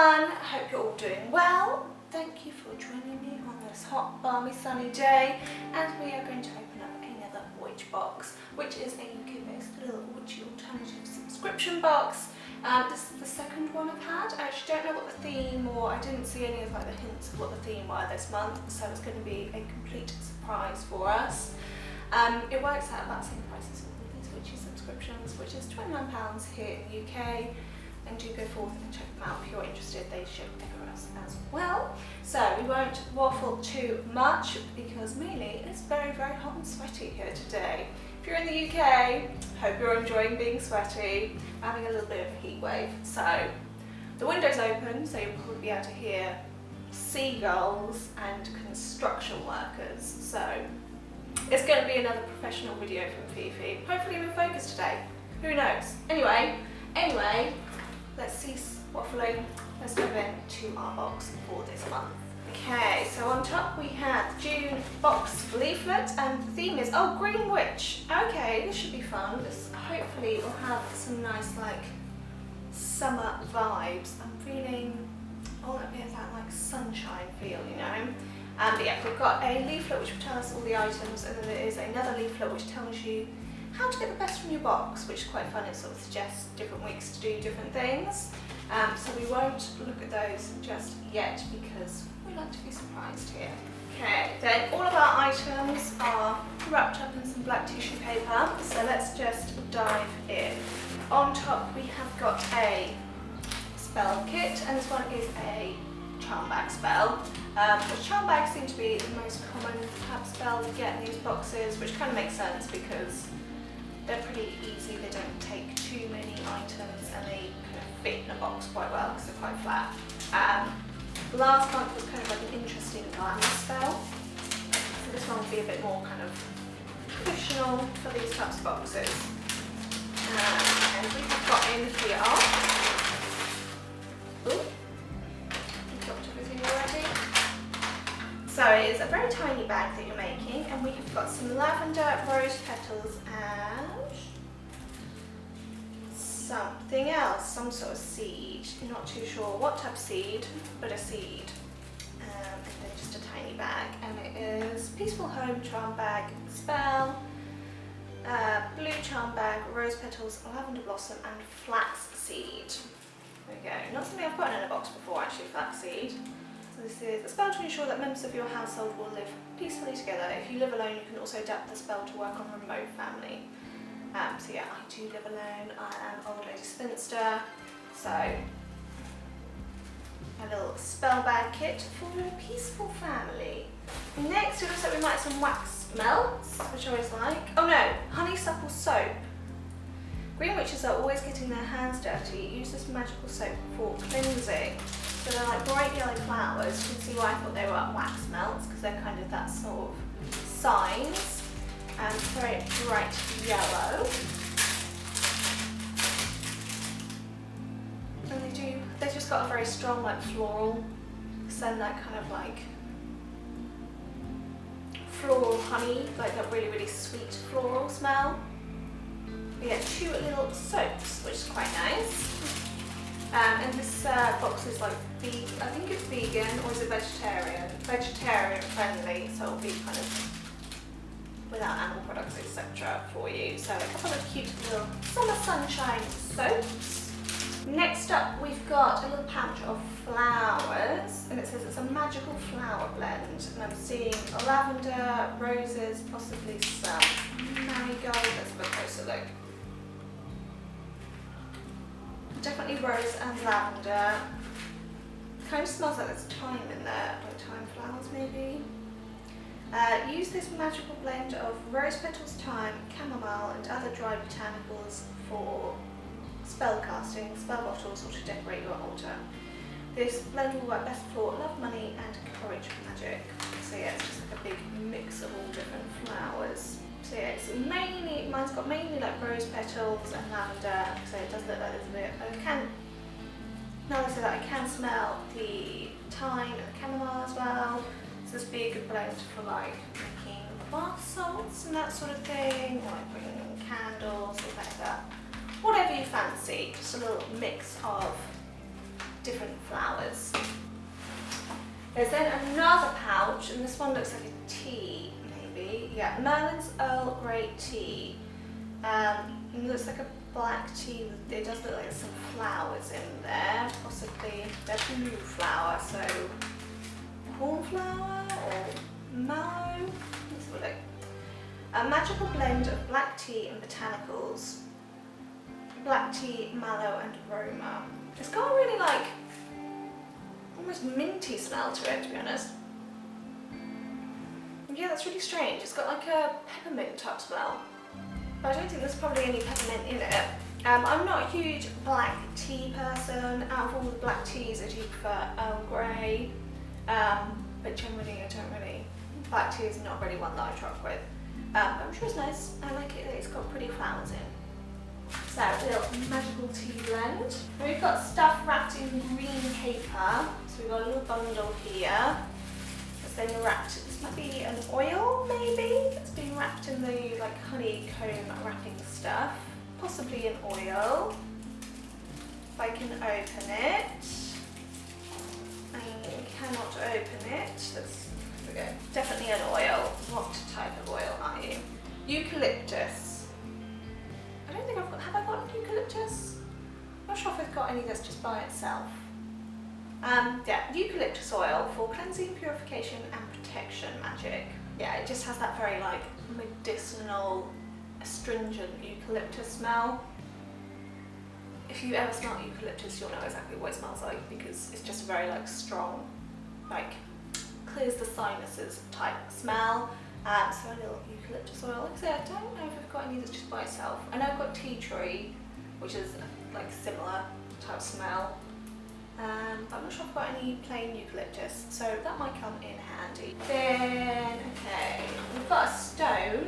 everyone, I hope you're all doing well. Thank you for joining me on this hot, balmy, sunny day, and we are going to open up another Witchbox, which is a UK-based little witchy alternative subscription box. This is the second one I've had. I actually don't know what the theme, or I didn't see any of the hints of what the theme were this month, so it's going to be a complete surprise for us. It works out about the same price as all these witchy subscriptions, which is £29 here in the UK. And do go forth and check them out if you're interested. They ship everywhere else as well. So we won't waffle too much because mainly it's very, very hot and sweaty here today. If you're in the UK, hope you're enjoying being sweaty. We're having a little bit of a heat wave. So the window's open, so you'll probably be able to hear seagulls and construction workers. So it's going to be another professional video from Fifi. Hopefully we're focused today. Who knows? Anyway, let's cease waffling. Let's move into our box for this month. Okay, so on top we have June box leaflet, and the theme is, oh, Green Witch. Okay, this should be fun. This hopefully will have some nice like summer vibes. I'm feeling all a bit of that like sunshine feel, you know. But yeah, we've got a leaflet which will tell us all the items, and then there is another leaflet which tells you how to get the best from your box, which is quite fun. It sort of suggests different weeks to do different things. So we won't look at those just yet because we like to be surprised here. Okay, then all of our items are wrapped up in some black tissue paper, so let's just dive in. On top we have got a spell kit, and this one is a charm bag spell. Which charm bags seem to be the most common type of spell to get in these boxes, which kind of makes sense because they're pretty easy, they don't take too many items, and they kind of fit in a box quite well because they're quite flat. Last month was kind of like an interesting glamour spell, so this one will be a bit more kind of traditional for these types of boxes. And we have got in here, ooh, we've dropped everything already. So it is a very tiny bag that you're making, and we have got some lavender, rose petals, and something else, some sort of seed. Not too sure what type of seed, but a seed. And then just a tiny bag, and it is Peaceful Home Charm Bag Spell, blue charm bag, rose petals, lavender blossom, and flax seed. There we go. Not something I've put in a box before, actually, flax seed. So this is a spell to ensure that members of your household will live peacefully together. If you live alone, you can also adapt the spell to work on remote family. So yeah, I do live alone. I am old lady spinster. So a little spell bag kit for a peaceful family. Next, it looks like we might have some wax melts, which I always like. Oh no, honeysuckle soap. Green witches are always getting their hands dirty. Use this magical soap for cleansing. So they're like bright yellow flowers. You can see why I thought they were wax melts, because they're kind of that sort of signs. And very bright yellow. And they've just got a very strong like floral, send that kind of like floral honey, like that really, really sweet floral smell. We get 2 little soaps, which is quite nice. And this box is like vegan, I think it's vegan, or is it vegetarian? Vegetarian friendly, so it'll be kind of without animal products, etc. for you. So a couple of cute little summer sunshine soaps. Next up, we've got a little pouch of flowers, and it says it's a magical flower blend. And I'm seeing lavender, roses, possibly some marigold. Let's have a closer look. Definitely rose and lavender. Kind of smells like there's thyme in there, like thyme flowers maybe. Use this magical blend of rose petals, thyme, chamomile, and other dry botanicals for spell casting, spell bottles, or to decorate your altar. This blend will work best for love, money, and courage magic. So yeah, it's just like a big mix of all different flowers. So yeah, it's mainly, mine's got mainly like rose petals and lavender, so it does look like there's a bit. Now that I say that, I can smell the thyme and the chamomile as well. So this would be a good blend for like making bath salts and that sort of thing, or like bringing in candles or like that. Whatever you fancy, just a little mix of different flowers. There's then another pouch, and this one looks like a tea, maybe. Yeah, Merlin's Earl Grey tea. It looks like a black tea. It does look like there's some flowers in there, possibly they're blue flower, so cornflower or mallow. Let's have a look. A magical blend of black tea and botanicals. Black tea, mallow and aroma. It's got a really like almost minty smell to it, to be honest. Yeah, that's really strange. It's got like a peppermint type smell. But I don't think there's probably any peppermint in it. I'm not a huge black tea person. Out of all the black teas, I do prefer Earl Grey. But generally, I don't really. Black tea is not really one that I rock with. But I'm sure it's nice. I like it that it's got pretty flowers in. So, a little magical tea blend. And we've got stuff wrapped in green paper. So we've got a little bundle here. It's then wrapped. This might be an oil, maybe. It's been wrapped in the like honeycomb wrapping stuff. Possibly an oil. If I can open it. I cannot open it. Here we go. Definitely an oil. What type of oil are you? Eucalyptus. I don't think I've got. Have I got eucalyptus? I'm not sure if I've got any that's just by itself. Yeah, eucalyptus oil for cleansing, purification and protection magic. Yeah, it just has that very like medicinal, astringent eucalyptus smell. If you ever smell eucalyptus, you'll know exactly what it smells like because it's just a very like strong, like clears the sinuses type smell. So a little eucalyptus oil. Like I said, I don't know if I've got any that's just by itself. I know I've got tea tree, which is like similar type smell. But I'm not sure if I've got any plain eucalyptus, so that might come in handy. Then, okay, we've got a stone.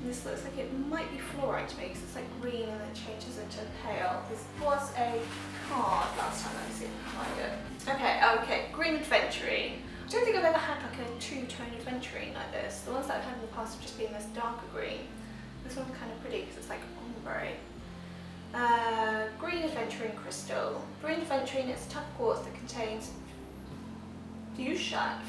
This looks like it might be fluorite to me because it's like green and then changes into pale. This was a card last time. Let me see if I can find it. Okay, green adventuring. I don't think I've ever had like a two-tone adventuring like this. The ones that I've had in the past have just been this darker green. This one's kind of pretty because it's like ombre. Green adventuring crystal. Green adventuring is a type of quartz that contains fusite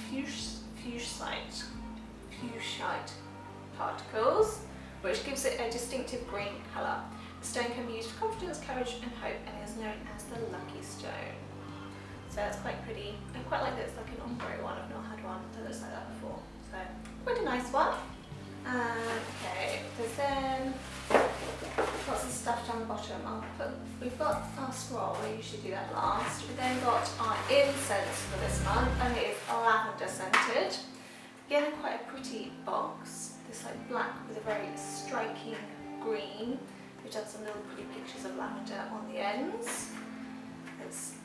particles, which gives it a distinctive green colour. The stone can be used for confidence, courage and hope and is known as the lucky stone. So that's quite pretty. I quite like that it's like an ombre one. I've not had one that looks like that before. So quite a nice one. Okay, there's then lots of stuff down the bottom. We've got our scroll, we usually do that last. We've then got our incense for this month and it is lavender scented. Again, quite a pretty box. This like black with a very striking green. We've done some little pretty pictures of lavender on the ends. Let's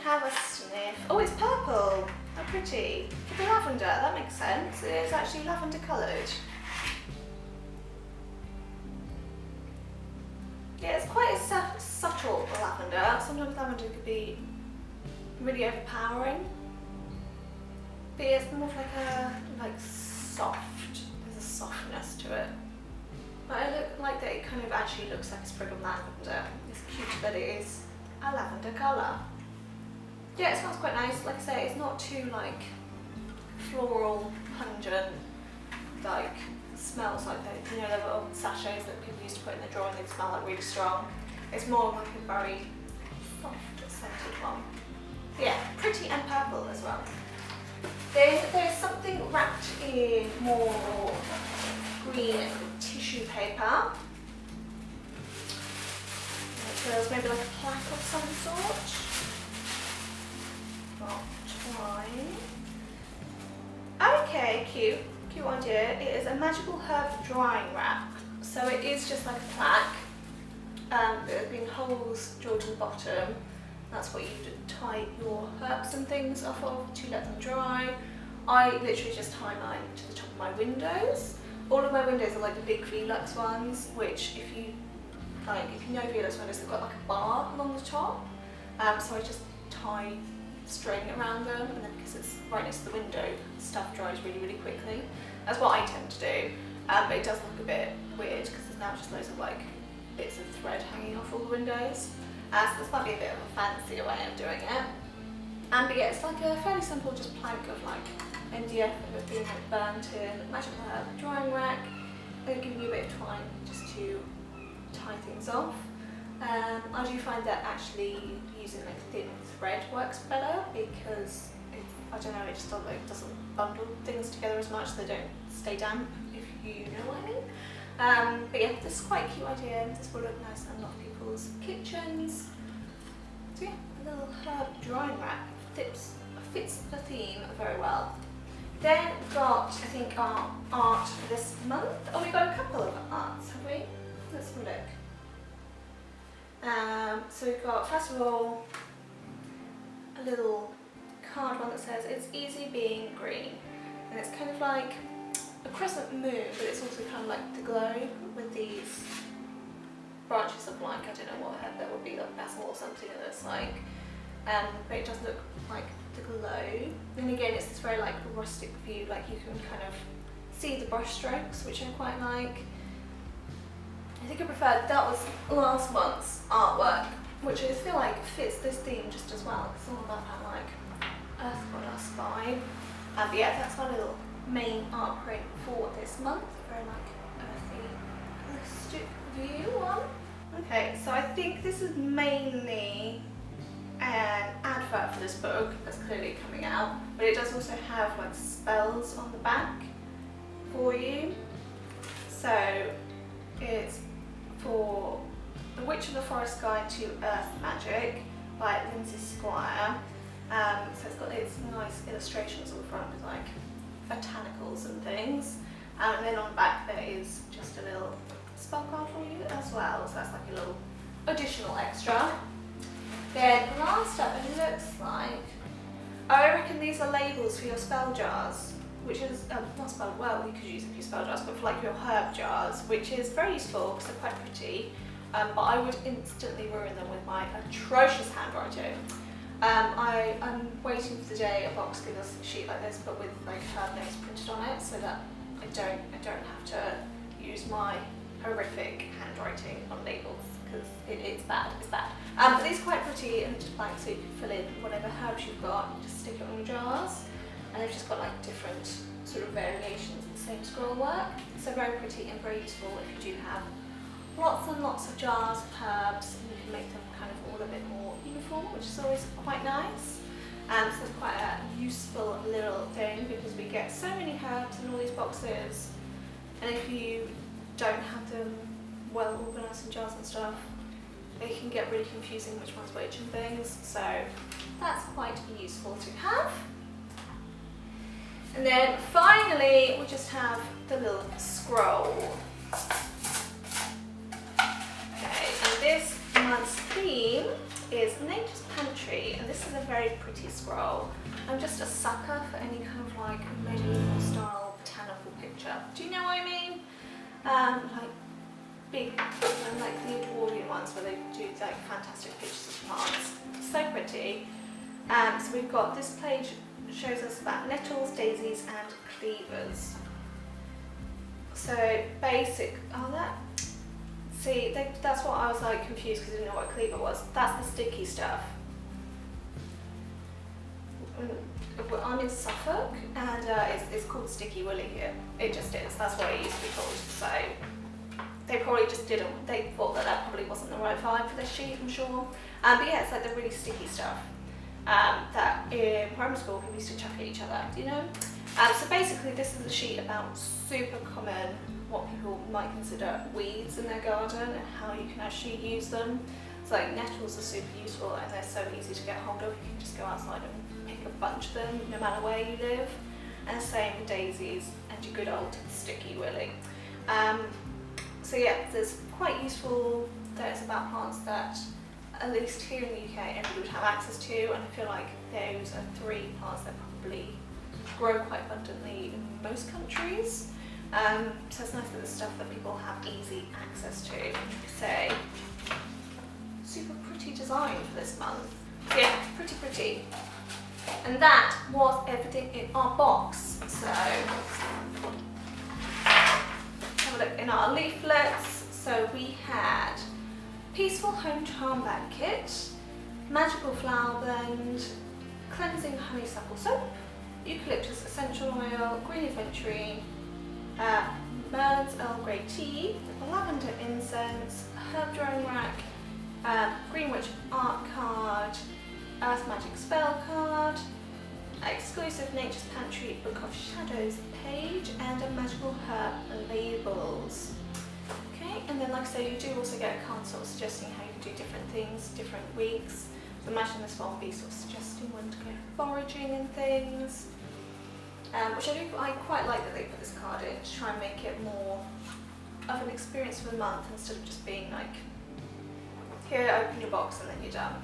have a sniff. Oh, it's purple. How pretty. The lavender, that makes sense. It is actually lavender coloured. Yeah, it's quite a subtle lavender. Sometimes lavender could be really overpowering. But yeah, it's more of like a soft. There's a softness to it. But I like that it kind of actually looks like a sprig of lavender. It's cute that it is a lavender colour. Yeah, it smells quite nice. Like I say, it's not too like floral, pungent, like smells like the, you know, the little sachets that people used to put in the drawer and they'd smell like really strong. It's more like a very soft scented one. Yeah, pretty and purple as well. Then there's something wrapped in more green tissue paper. So there's maybe like a plaque of some sort. Not twine. Okay, cute idea. It is a magical herb drying wrap. So it is just like a plaque. There have been holes drilled in the bottom. That's what you tie your herbs and things off of to let them dry. I literally just tie mine to the top of my windows. All of my windows are like the big Velux ones, which if you know Velux windows, they've got like a bar along the top. So I just tie string around them, and then because it's right next to the window, stuff dries really, really quickly. That's what I tend to do. But it does look a bit weird because there's now just loads of like bits of thread hanging off all the windows. So this might be a bit of a fancier way of doing it. But yeah, it's like a fairly simple just plank of like MDF that was being like burnt in, magic herb, drying rack. They're giving you a bit of time just to tie things off. I do find that actually using like thin thread works better because I don't know, it just doesn't bundle things together as much, so they don't stay damp, if you know what I mean. But yeah, this is quite a cute idea. This will look nice in a lot of people's kitchens. So yeah, a little herb drying rack fits the theme very well. Then we've got, I think, our art for this month. Oh, we've got a couple of arts, have we? Let's have a look. So we've got, first of all, a little card one that says, "It's easy being green." And it's kind of like a crescent moon, but it's also kind of like the globe with these branches of like, I don't know what herb that would be, like basil or something that looks like. But it does look like the globe. And again, it's this very like rustic view, like you can kind of see the brush strokes, which I quite like. I think I preferred, that was last month's artwork, which I feel like fits this theme just as well. It's all about that like earth goddess vibe. But yeah, that's my little main art print for this month. Very like earthy, holistic view one. Okay, so I think this is mainly an advert for this book that's clearly coming out, but it does also have like spells on the back for you. So it's for The Witch of the Forest Guide to Earth Magic by Lindsay Squire. So it's got its nice illustrations on the front with like botanicals and things, and then on the back there is just a little spell card for you as well, so that's like a little additional extra. Then last up, it looks like, I reckon these are labels for your spell jars, which is, not spell, well you could use it for your spell jars, but for like your herb jars, which is very useful because they're quite pretty, but I would instantly ruin them with my atrocious handwriting. I'm waiting for the day a box gives us a sheet like this, but with like herb names printed on it, so that I don't have to use my horrific handwriting on labels, because it's bad, but these are quite pretty and just blank, so you can fill in whatever herbs you've got, just stick it on your jars, and they've just got like different sort of variations of the same scroll work, so very pretty and very useful if you do have lots and lots of jars of herbs, and you can make them kind of all a bit more uniform, which is always quite nice. So it's quite a useful little thing, because we get so many herbs in all these boxes, and if you don't have them well organised in jars and stuff, it can get really confusing which one's which and things, so that's quite useful to have. And then finally we just have the little scroll. Okay, and this month's theme is Nature's Pantry, and this is a very pretty scroll. I'm just a sucker for any kind of like medieval style botanical picture. Do you know what I mean? Like big, like the Edwardian ones where they do like fantastic pictures of plants. So pretty. So we've got this page shows us about nettles, daisies and cleavers. So basic, that's what I was like confused because I didn't know what a cleaver was. That's the sticky stuff. I'm in Suffolk, and it's called sticky willy here. It just is, that's what it used to be called. So they probably just didn't, they thought that probably wasn't the right vibe for this sheet, I'm sure. But yeah, it's like the really sticky stuff that in primary school people used to chuck at each other, you know? So basically this is a sheet about super common, what people might consider weeds in their garden and how you can actually use them. So like nettles are super useful and they're so easy to get hold of. You can just go outside and pick a bunch of them no matter where you live. And the same with daisies and your good old sticky willy. So yeah, there's quite useful, there's about plants that at least here in the UK everybody would have access to, and I feel like those are 3 plants that probably grow quite abundantly in most countries. So it's nice that there's stuff that people have easy access to. So super pretty design for this month. So yeah, pretty. And that was everything in our box. So have a look in our leaflets. So we had Peaceful Home Charm Bag Kit, Magical Flower Blend, Cleansing Honeysuckle Soap, Eucalyptus Essential Oil, Green Adventure, Merlin's Earl Grey Tea, Lavender Incense, Herb Drawing Rack, Green Witch Art Card, Earth Magic Spell Card, exclusive Nature's Pantry Book of Shadows page, and a Magical Herb Labels. Okay, and then like I say, you do also get a card sort of suggesting how you can do different things, different weeks. So imagine this one will be sort of suggesting when to go foraging and things. Which I quite like that they put this card in to try and make it more of an experience for the month instead of just being like, here, open your box and then you're done.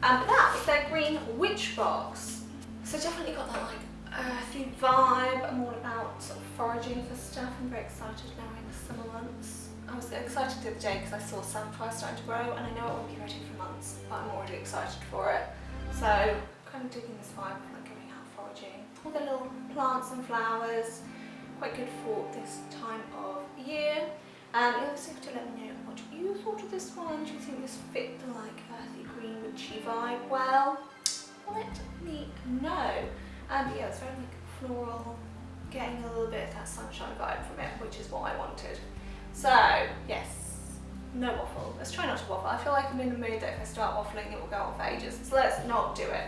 But that was their green Witchbox. So definitely got that like earthy vibe. I'm all about sort of foraging for stuff. I'm very excited now in the summer months. I was excited the other day because I saw sunflower starting to grow, and I know it won't be ready for months, but I'm already excited for it. So kind of digging this vibe of like going out foraging. All the little plants and flowers, quite good for this time of year. You also have to let me know what you thought of this one. Do you think this fit the like earthy green witchy vibe well? Let me know. But yeah, it's very like floral, getting a little bit of that sunshine vibe from it, which is what I wanted. So yes, no waffle. Let's try not to waffle. I feel like I'm in the mood that if I start waffling it will go on for ages. So let's not do it.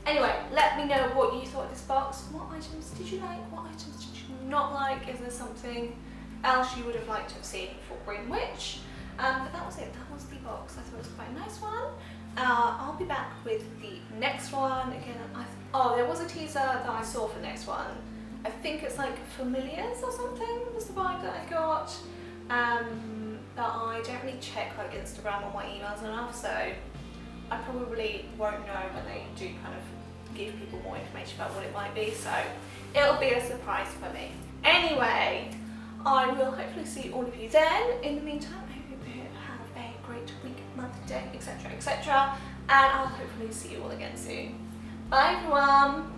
Anyway, let me know what you thought of this box. What items did you like? What items did you not like? Is there something else you would have liked to have seen for Green Witch? But that was it. That was the box. I thought it was quite a nice one. I'll be back with the next one. Again, oh, there was a teaser that I saw for the next one. I think it's like Familiars or something was the vibe that I got. But I don't really check like Instagram or my emails enough, so I probably won't know when they do kind of give people more information about what it might be, so it'll be a surprise for me. Anyway, I will hopefully see all of you then. In the meantime, I hope you have a great week, month, day, etc, etc, and I'll hopefully see you all again soon. Bye everyone!